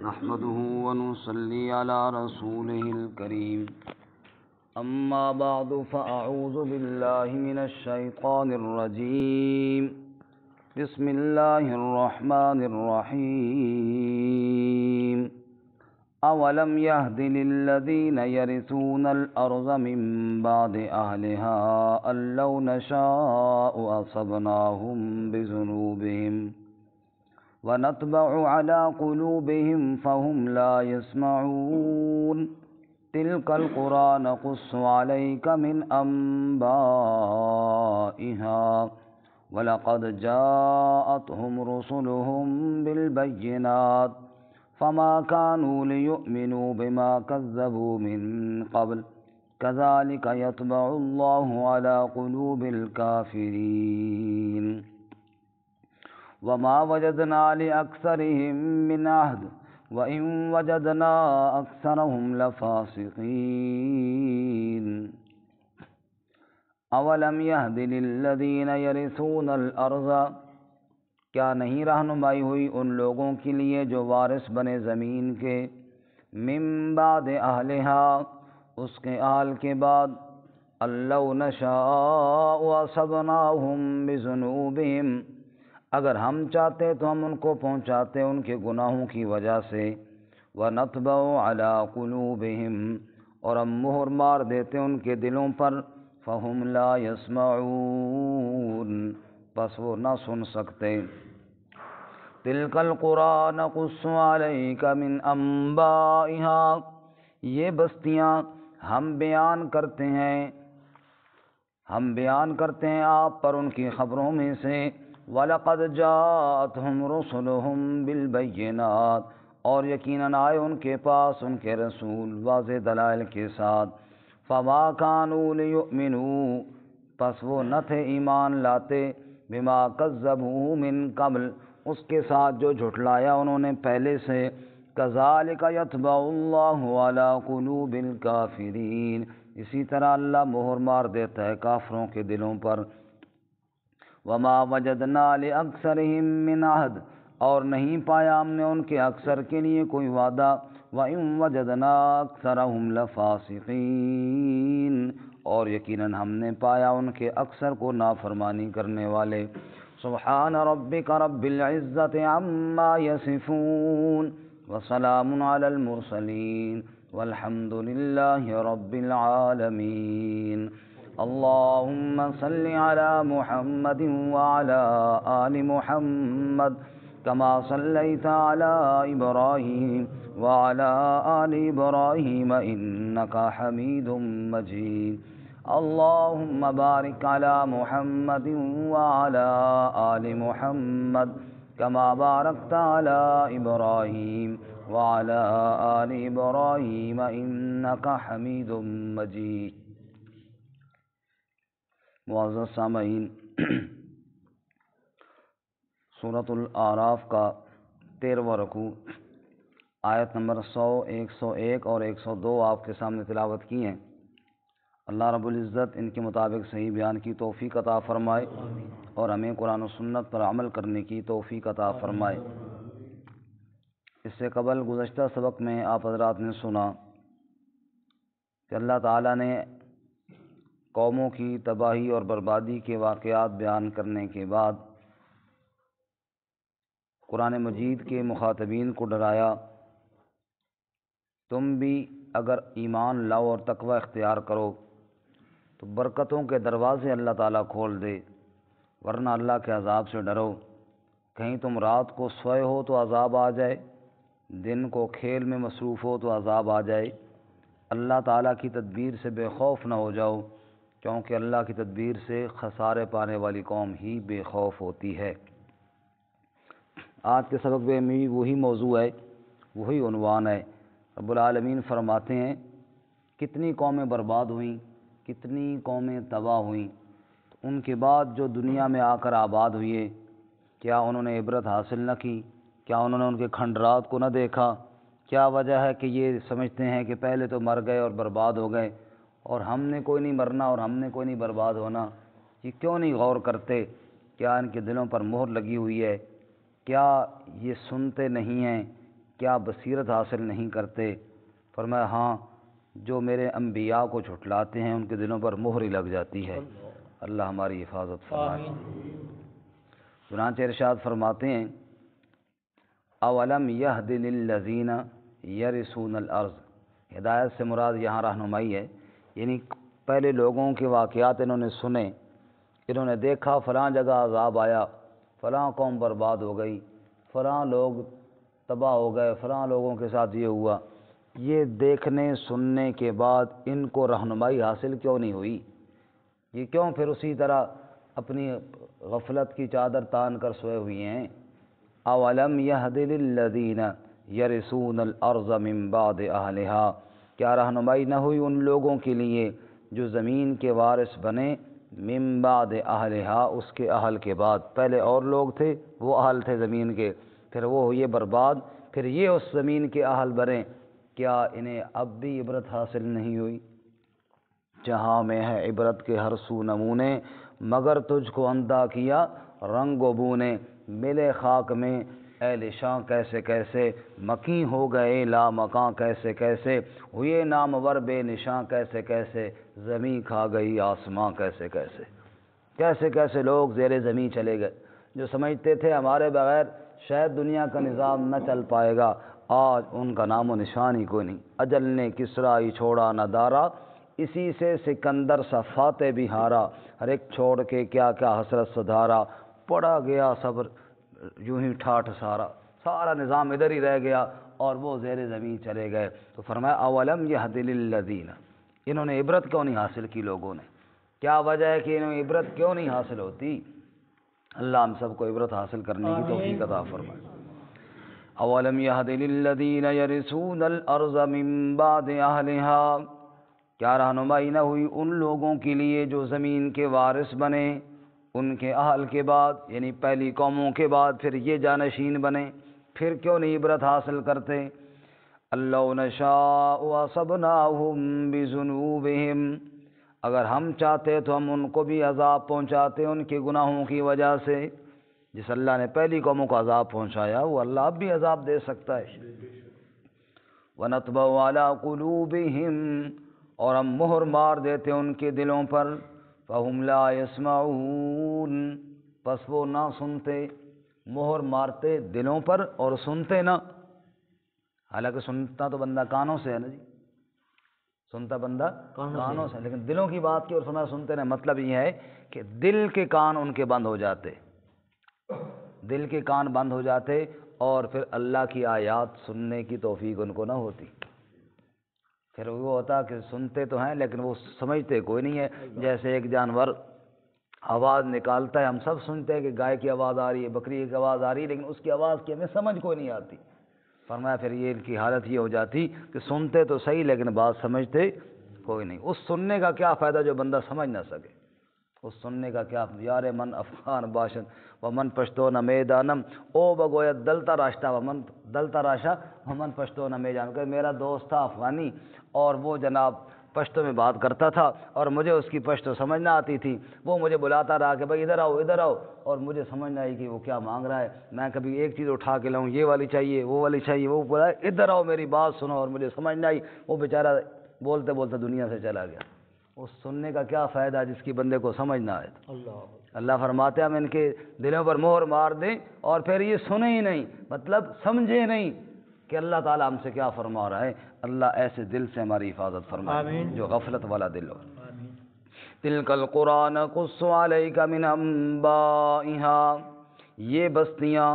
نحمده ونصلي على رسوله الكريم أما بعد فأعوذ بالله من الشيطان الرجيم بسم الله الرحمن الرحيم أولم يهد للذين يرثون الأرض من بعد أهلها أن لو نشاء أصبناهم بذنوبهم ونطبع على قلوبهم فهم لا يسمعون تلك القرى نقص عليك من أنبائها ولقد جاءتهم رسلهم بالبينات فما كانوا ليؤمنوا بما كذبوا من قبل كذلك يطبع الله على قلوب الكافرين وما وجدنا لأكثرهم من عهد وإن وجدنا أكثرهم لفاسقين اولم يهد للذین یرثون الارض، کیا نہیں رہنمائی ہوئی ان لوگوں کے لیے جو وارث بنے زمین کے، من بعد اہلہا اس کے اہل کے بعد، ان لو نشاء اصبناہم بذنوبہم اگر ہم چاہتے تو ہم ان کو پہنچاتے ان کے گناہوں کی وجہ سے، وَنَطْبَعُ عَلَىٰ قُلُوبِهِمْ اور ہم مہر مار دیتے ان کے دلوں پر، فَهُمْ لَا يَسْمَعُونَ بس وہ نہ سن سکتے۔ تِلْكَ الْقُرَىٰ نَقُصُّ عَلَيْكَ مِنْ أَنبَائِهَا یہ بستیاں ہم بیان کرتے ہیں آپ پر ان کی خبروں میں سے، وَلَقَدْ جَاءَتْهُمْ رُسُلُهُمْ بِالْبَيِّنَاتِ اور یقیناً آئے ان کے پاس ان کے رسول واضح دلائل کے ساتھ، فَمَا كَانُوا لِيُؤْمِنُوا پس وہ نہ تھے ایمان لاتے، بِمَا كَذَّبُوا مِن قَبْلِ اس کے ساتھ جو جھٹلایا انہوں نے پہلے سے، كَذَلِكَ يَطْبَعُ اللَّهُ عَلَىٰ قُلُوبِ الْكَافِرِينَ اسی طرح اللہ مہر مار دیتا ہے کافروں کے دلوں پر۔ وَمَا وَجَدْنَا لِأَكْثَرِهِم مِّنْ عَهْدٍ اور نہیں پایا ہم نے ان کے اکثر کے لیے کوئی وعدہ، وَإِن وَجَدْنَا أَكْثَرَهُمْ لَفَاسِقِينَ اور یقیناً ہم نے پایا ان کے اکثر کو نافرمانی کرنے والے۔ سبحان ربک رب العزت عما یصفون وسلام علی المرسلین والحمد للہ رب العالمین۔ اللہم صل علی محمد وعلی آل محمد كما صليت على إبراهيم وعلى آل إبراهيم إنك حميد مجيد اللهم بارك على محمد وعلى آل محمد كما باركت على إبراهيم وعلى آل إبراهيم إنك حميد مجيد۔ معزز سامعین، سورۃ الاعراف کا 13واں رکوع آیت نمبر 100، 101 اور 102 آپ کے سامنے تلاوت کی ہیں۔ اللہ رب العزت ان کے مطابق صحیح بیان کی توفیق عطا فرمائے اور ہمیں قرآن و سنت پر عمل کرنے کی توفیق عطا فرمائے۔ اس سے قبل گزشتہ سبق میں آپ حضرات نے سنا کہ اللہ تعالیٰ نے قوموں کی تباہی اور بربادی کے واقعات بیان کرنے کے بعد قرآن مجید کے مخاطبین کو ڈرایا، تم بھی اگر ایمان لاؤ اور تقوی اختیار کرو تو برکتوں کے دروازے اللہ تعالیٰ کھول دے، ورنہ اللہ کے عذاب سے ڈرو۔ کہیں تم رات کو سوئے ہو تو عذاب آ جائے، دن کو کھیل میں مصروف ہو تو عذاب آ جائے۔ اللہ تعالیٰ کی تدبیر سے بے خوف نہ ہو جاؤ، کیونکہ اللہ کی تدبیر سے خسارے پانے والی قوم ہی بے خوف ہوتی ہے۔ آج کے سبق میں وہی موضوع ہے، وہی عنوان ہے۔ رب العالمین فرماتے ہیں کتنی قومیں برباد ہوئیں، کتنی قومیں تباہ ہوئیں، ان کے بعد جو دنیا میں آ کر آباد ہوئے، کیا انہوں نے عبرت حاصل نہ کی؟ کیا انہوں نے ان کے کھنڈرات کو نہ دیکھا؟ کیا وجہ ہے کہ یہ سمجھتے ہیں کہ پہلے تو مر گئے اور برباد ہو گئے اور ہم نے کوئی نہیں مرنا اور ہم نے کوئی نہیں برباد ہونا؟ یہ کیوں نہیں غور کرتے؟ کیا ان کے دلوں پر مہر لگی ہوئی ہے؟ کیا یہ سنتے نہیں ہیں کیا بصیرت حاصل نہیں کرتے؟ فرمایا ہاں، جو میرے انبیاء کو جھٹلاتے ہیں ان کے دلوں پر مہر ہی لگ جاتی ہے۔ اللہ ہماری حفاظت فرمائے۔ چنانچہ ارشاد فرماتے ہیں اولم یہد للذین یرثون الارض، ہدایت سے مراد یہاں رہنمائی ہے، یعنی پہلے لوگوں کے واقعات انہوں نے سنے، انہوں نے دیکھا فلاں جگہ عذاب آیا، فلاں قوم برباد ہو گئی، فلاں لوگ تباہ ہو گئے، فلاں لوگوں کے ساتھ یہ ہوا۔ یہ دیکھنے سننے کے بعد ان کو رہنمائی حاصل کیوں نہیں ہوئی؟ یہ کیوں پھر اسی طرح اپنی غفلت کی چادر تان کر سوئے ہوئے ہیں؟ اولم یہد للذین یرثون الارض من بعد اہلہا، کیا رہنمائی نہ ہوئی ان لوگوں کے لیے جو زمین کے وارث بنے، من بعد اہلہا، اس کے اہل کے بعد۔ پہلے اور لوگ تھے، وہ اہل تھے زمین کے، پھر وہ ہوئے برباد، پھر یہ اس زمین کے اہل بنے۔ کیا انہیں اب بھی عبرت حاصل نہیں ہوئی؟ جہاں میں ہے عبرت کے ہر سو نمونے، مگر تجھ کو اندھا کیا رنگ و بو نے، ملے خاک میں اہل شاں کیسے کیسے، مکیں ہو گئے لا مکاں کیسے کیسے، ہوئے نامور بے نشاں کیسے کیسے، زمیں کھا گئی آسماں کیسے کیسے۔ کیسے کیسے لوگ زیر زمین چلے گئے، جو سمجھتے تھے ہمارے بغیر شاید دنیا کا نظام نہ چل پائے گا، آج ان کا نام و نشان ہی کوئی نہیں۔ اجل نے کسریٰ ہی چھوڑا نہ دارا، اسی سے سکندر سا فاتح بھی ہارا، ہر ایک چھوڑ کے کیا کیا حسرت سدھارا، پڑا گیا صبر یوں ہی ٹھاٹھ سارا، سارا نظام ادھر ہی رہ گیا اور وہ زیر زمین چلے گئے۔ تو فرمایا اولم یہد للذین، انہوں نے عبرت کیوں نہیں حاصل کی لوگوں نے؟ کیا وجہ ہے کہ انہیں عبرت کیوں نہیں حاصل ہوتی؟ اللہ ہم سب کو عبرت حاصل کرنے کی توفیق عطا فرمائے۔ اولم یہد للذین یرثون الارض من بعد اہلہا، کیا رہنمائی نہ ہوئی ان لوگوں کے لیے جو زمین کے وارث بنے ان کے اہل کے بعد، یعنی پہلی قوموں کے بعد پھر یہ جانشین بنے، پھر کیوں نہیں عبرت حاصل کرتے؟ لو نشاء اصبناہم بذنوبہم، اگر ہم چاہتے تو ہم ان کو بھی عذاب پہنچاتے ان کے گناہوں کی وجہ سے۔ جس اللہ نے پہلی قوموں کو عذاب پہنچایا وہ اللہ اب بھی عذاب دے سکتا ہے۔ وَنَطْبَعُ عَلَىٰ قُلُوبِهِمْ، اور ہم مہر مار دیتے ان کے دلوں پر، فَهُمْ لَا يَسْمَعُونَ، پس وہ نہ سنتے۔ مہر مارتے دلوں پر اور سنتے نہ، حالانکہ سنتا تو بندہ کانوں سے ہے نا جی، سنتا بندہ کانوں سے، لیکن دلوں کی بات کی اور سنا سنتے نہ، مطلب یہ ہے کہ دل کے کان ان کے بند ہو جاتے، دل کے کان بند ہو جاتے اور پھر اللہ کی آیات سننے کی توفیق ان کو نہ ہوتی۔ پھر وہ ہوتا کہ سنتے تو ہیں لیکن وہ سمجھتے کوئی نہیں ہے۔ جیسے ایک جانور آواز نکالتا ہے، ہم سب سنتے ہیں کہ گائے کی آواز آ رہی ہے، بکری کی آواز آ رہی ہے، لیکن اس کی آواز کی ہمیں سمجھ کوئی نہیں آتی۔ فرمایا پھر یہ ان کی حالت یہ ہو جاتی کہ سنتے تو صحیح لیکن بات سمجھتے کوئی نہیں۔ اس سننے کا کیا فائدہ جو بندہ سمجھ نہ سکے؟ اس سننے کا کیا؟ یار من افغان باشن و من پشتو نہ میدانم، او بگویا دلتا راشتہ و من دلتا راشا و من پشتو نہ میدان، کہ میرا دوست تھا افغانی اور وہ جناب پشتو میں بات کرتا تھا اور مجھے اس کی پشتو سمجھ نہ آتی تھی، وہ مجھے بلاتا رہا کہ بھائی ادھر آؤ ادھر آؤ، اور مجھے سمجھ نہ آئی کہ وہ کیا مانگ رہا ہے۔ میں کبھی ایک چیز اٹھا کے لاؤں، یہ والی چاہیے وہ والی چاہیے، وہ بولا ادھر آؤ میری بات سنو، اور مجھے سمجھ نہ آئی، وہ بیچارہ بولتے بولتے دنیا سے چلا گیا۔ اس سننے کا کیا فائدہ جس کی بندے کو سمجھ نہ آئے؟ اللہ فرماتے ہیں ہم ان کے دلوں پر مہر مار دیں اور پھر یہ سنے ہی نہیں، مطلب سمجھے نہیں کہ اللہ تعالیٰ ہم سے کیا فرما رہا ہے۔ اللہ ایسے دل سے ہماری حفاظت فرمائے جو غفلت والا دل ہو۔ تِلْكَ الْقُرَىٰ نَقُصُّ عَلَيْكَ مِنْ أَنبَائِهَا، یہ بستیاں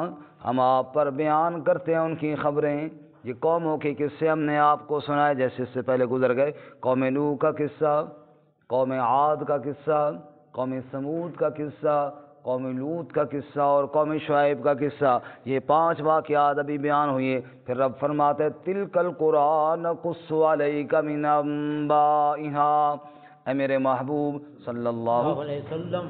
ہم آپ پر بیان کرتے ہیں ان کی خبریں، یہ قوموں کے قصے ہم نے آپ کو سنائے، جیسے اس سے پہلے گزر گئے، قوم نوح کا قصہ، قوم عاد کا قصہ، قوم سمود کا قصہ، قوم لوط کا قصہ اور قوم شعیب کا قصہ، یہ 5 واقعات ابھی بیان ہوئے۔ پھر رب فرماتے تِلْكَ الْقُرَىٰ نَقُصُّ عَلَيْكَ مِنْ أَنبَائِهَا، اے میرے محبوب صلی اللہ علیہ وسلم،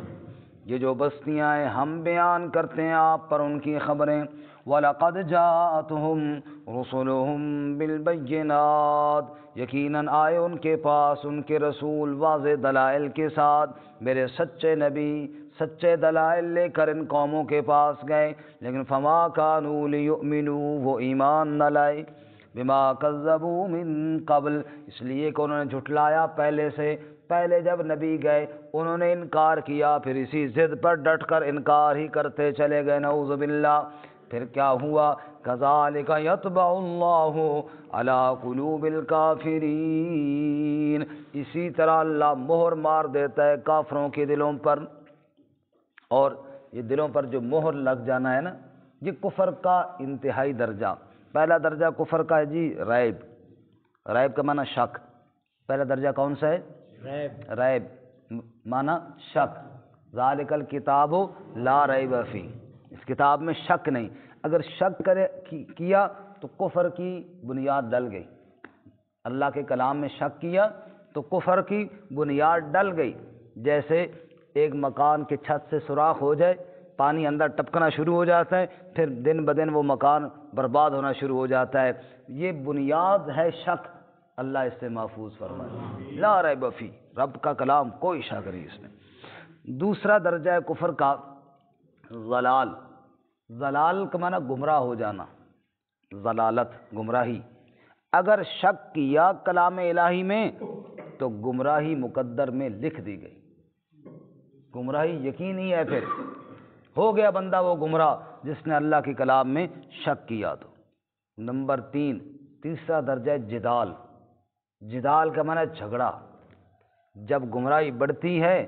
یہ جو بستیاں ہیں ہم بیان کرتے ہیں آپ پر ان کی خبریں۔ وَلَقَدْ جَاءَتْهُمْ رُسُلُهُمْ بِالْبَيِّنَاتِ، یقیناً آئے ان کے پاس ان کے رسول واضح دلائل کے ساتھ، میرے سچے نبی سچے دلائل لے کر ان قوموں کے پاس گئے، لیکن فما کانوا لیؤمنوا، وہ ایمان نہ لائے، بما کذبوا من قبل، اس لیے کہ انہوں نے جھٹلایا پہلے سے، پہلے جب نبی گئے انہوں نے انکار کیا، پھر اسی ضد پر ڈٹ کر انکار ہی کرتے چلے گئے، نعوذ باللہ۔ پھر کیا ہوا؟ کذالک یطبع اللہ علی قلوب الکافرین، اسی طرح اللہ مہر مار دیتا ہے کافروں کے دلوں پر۔ اور یہ دلوں پر جو مہر لگ جانا ہے نا، یہ کفر کا انتہائی درجہ۔ پہلا درجہ کفر کا ہے جی ریب، ریب کا معنی شک۔ پہلا درجہ کون سا ہے؟ ریب معنی شک، ذالک الکتاب لا ریب فیہ، اس کتاب میں شک نہیں۔ اگر شک کیا تو کفر کی بنیاد ڈل گئی، اللہ کے کلام میں شک کیا تو کفر کی بنیاد ڈل گئی۔ جیسے ایک مکان کے چھت سے سوراخ ہو جائے، پانی اندر ٹپکنا شروع ہو جاتا ہے، پھر دن بدن وہ مکان برباد ہونا شروع ہو جاتا ہے، یہ بنیاد ہے شک، اللہ اس سے محفوظ فرمائے، لا ریب فیہ، رب کا کلام کوئی شک نہیں اس میں۔ دوسرا درجہ ہے کفر کا ضلال، ضلال کا معنی گمراہ ہو جانا، ضلالت گمراہی۔ اگر شک کیا کلام الہی میں تو گمراہی مقدر میں لکھ دی گئی، گمراہی یقینی ہے، پھر ہو گیا بندہ وہ گمراہ جس نے اللہ کے کلام میں شک کیا تو۔ نمبر تیسرا درجہ ہے جدال، جدال کا معنی جھگڑا۔ جب گمراہی بڑھتی ہے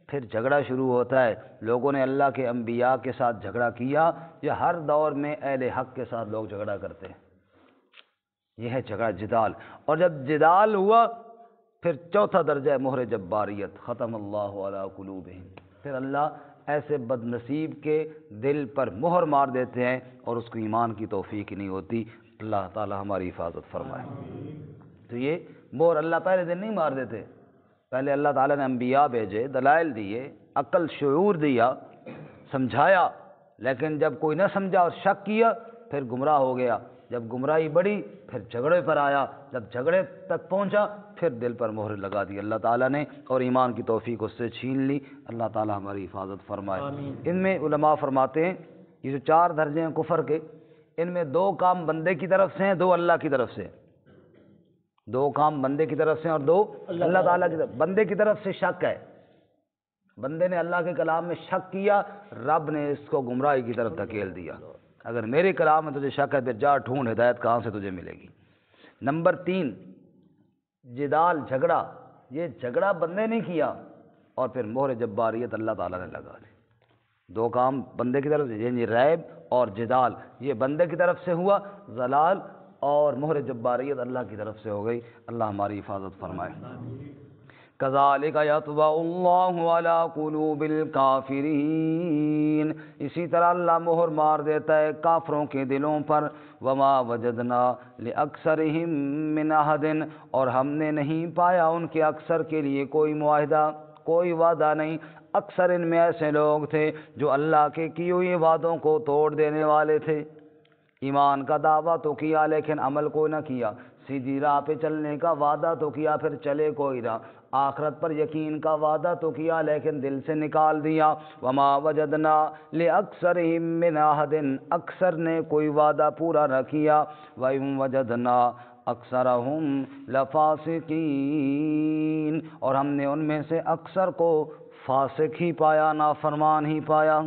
پھر جھگڑا شروع ہوتا ہے، لوگوں نے اللہ کے انبیاء کے ساتھ جھگڑا کیا، یا ہر دور میں اہل حق کے ساتھ لوگ جھگڑا کرتے ہیں، یہ ہے جھگڑا جدال۔ اور جب جدال ہوا پھر چوتھا درجہ ہے مہر جباریت، ختم اللہ علی قلوبہم، پھر اللہ ایسے بد نصیب کے دل پر مہر مار دیتے ہیں اور اس کو ایمان کی توفیق نہیں ہوتی، اللہ تعالی ہماری حفاظت فرمائے۔ تو یہ مہر اللہ پہلے دن نہیں مار دیتے، پہلے اللہ تعالیٰ نے انبیاء بھیجے، دلائل دیے، عقل شعور دیا، سمجھایا، لیکن جب کوئی نہ سمجھا اور شک کیا پھر گمراہ ہو گیا، جب گمراہی بڑھی پھر جھگڑے پر آیا، جب جھگڑے تک پہنچا پھر دل پر مہر لگا دی اللہ تعالیٰ نے اور ایمان کی توفیق اس سے چھین لی، اللہ تعالیٰ ہماری حفاظت فرمائے۔ ان میں علماء فرماتے ہیں یہ جو 4 درجے ہیں کفر کے، ان میں 2 کام بندے کی طرف سے ہیں، 2 اللہ کی طرف سے، 2 کام بندے کی طرف سے اور 2 اللہ تعالیٰ کی طرف۔ بندے کی طرف سے شک ہے، بندے نے اللہ کے کلام میں شک کیا، رب نے اس کو گمراہی کی طرف دھکیل دیا، اگر میرے کلام میں تجھے شک ہے پھر جا ڈھونڈ ہدایت کہاں سے تجھے ملے گی۔ نمبر 3 جدال، جھگڑا، یہ جھگڑا بندے نے کیا اور پھر مہر جباریت اللہ تعالیٰ نے لگا دی۔ 2 کام بندے کی طرف سے، یعنی ریب اور جدال، یہ بندے کی طرف سے ہوا، ضلال اور مہر جباریت اللہ کی طرف سے ہو گئی، اللہ ہماری حفاظت فرمائے۔ کذالک یطبع اللہ علی قلوب الکافرین، اسی طرح اللہ مہر مار دیتا ہے کافروں کے دلوں پر، وما وجدنا لاکثرہم من احد، اور ہم نے نہیں پایا ان کے اکثر کے لیے کوئی معاہدہ، کوئی وعدہ نہیں۔ اکثر ان میں ایسے لوگ تھے جو اللہ کے کیے ہوئے وعدوں کو توڑ دینے والے تھے، ایمان کا دعویٰ تو کیا لیکن عمل کو نہ کیا، سیدھی راہ پہ چلنے کا وعدہ تو کیا پھر چلے کوئی نہ، آخرت پر یقین کا وعدہ تو کیا لیکن دل سے نکال دیا۔ وما وجدنا لأکثرہم من احد، اکثر نے کوئی وعدہ پورا نہ کیا، وَإِن وَجَدْنَا أَكْثَرَهُمْ لَفَاسِقِينَ، اور ہم نے ان میں سے اکثر کو فاسق ہی پایا، نافرمان ہی پایا۔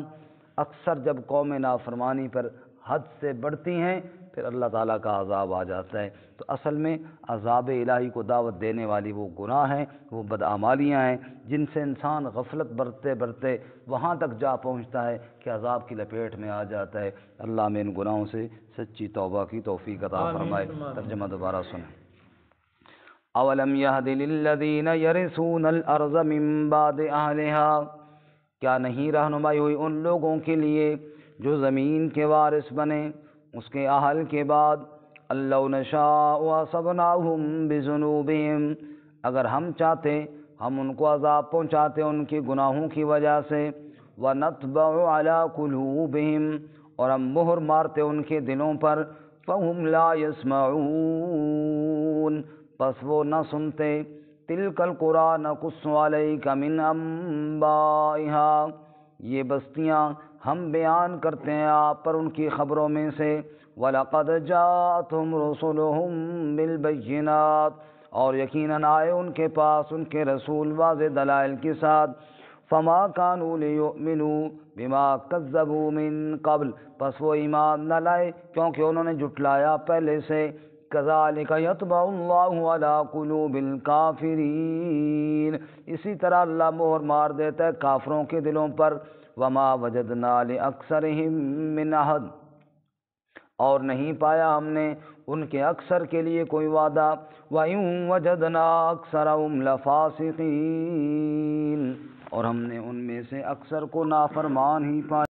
اکثر جب قوم نافرمانی پر حد سے بڑھتی ہیں پھر اللہ تعالیٰ کا عذاب آ جاتا ہے۔ تو اصل میں عذاب الہی کو دعوت دینے والی وہ گناہ ہیں، وہ بدعمالیاں ہیں جن سے انسان غفلت برتتے برتتے وہاں تک جا پہنچتا ہے کہ عذاب کی لپیٹ میں آ جاتا ہے۔ اللہ میں ان گناہوں سے سچی توبہ کی توفیق عطا فرمائے۔ ترجمہ دوبارہ سنیں۔ اولم یہد للذین یرثون الارض من بعد اہلہا، کیا نہیں رہنمائی ہوئی ان لوگوں کے لیے جو زمین کے وارث بنے اس کے اہل کے بعد، اللو نشاء اصبناہم بذنوبہم، اگر ہم چاہتے ہم ان کو عذاب پہنچاتے ان کے گناہوں کی وجہ سے، ونطبع علی قلوبہم، اور ہم مہر مارتے ان کے دلوں پر، فہم لا یسمعون، پس وہ نہ سنتے، تلک القری نقص علیک من انبائہا، یہ بستیاں ہم بیان کرتے ہیں آپ پر ان کی خبروں میں سے وَلَقَدْ جَاءَتْهُمْ رُسُلُهُم بِالْبَيِّنَاتِ اور یقیناً آئے ان کے پاس ان کے رسول واضح دلائل کے ساتھ فَمَا كَانُوا لِيُؤْمِنُوا بِمَا كَذَّبُوا مِن قَبْلُ پس وہ ایمان نہ لائے کیونکہ انہوں نے جھٹلایا پہلے سے كَذَلِكَ يَطْبَعُ اللَّهُ عَلَى قُلُوبِ الْكَافِرِينَ اسی طرح اللہ مہر مار دیتا ہے کافروں کے دلوں پر وَمَا وَجَدْنَا لِأَكْثَرِهِم مِّنْ أَحَدٍ اور نہیں پایا ہم نے ان کے اکثر کے لیے کوئی وعدہ وَإِن وَجَدْنَا أَكْثَرَهُمْ لَفَاسِقِينَ اور ہم نے ان میں سے اکثر کو نافرمان ہی پایا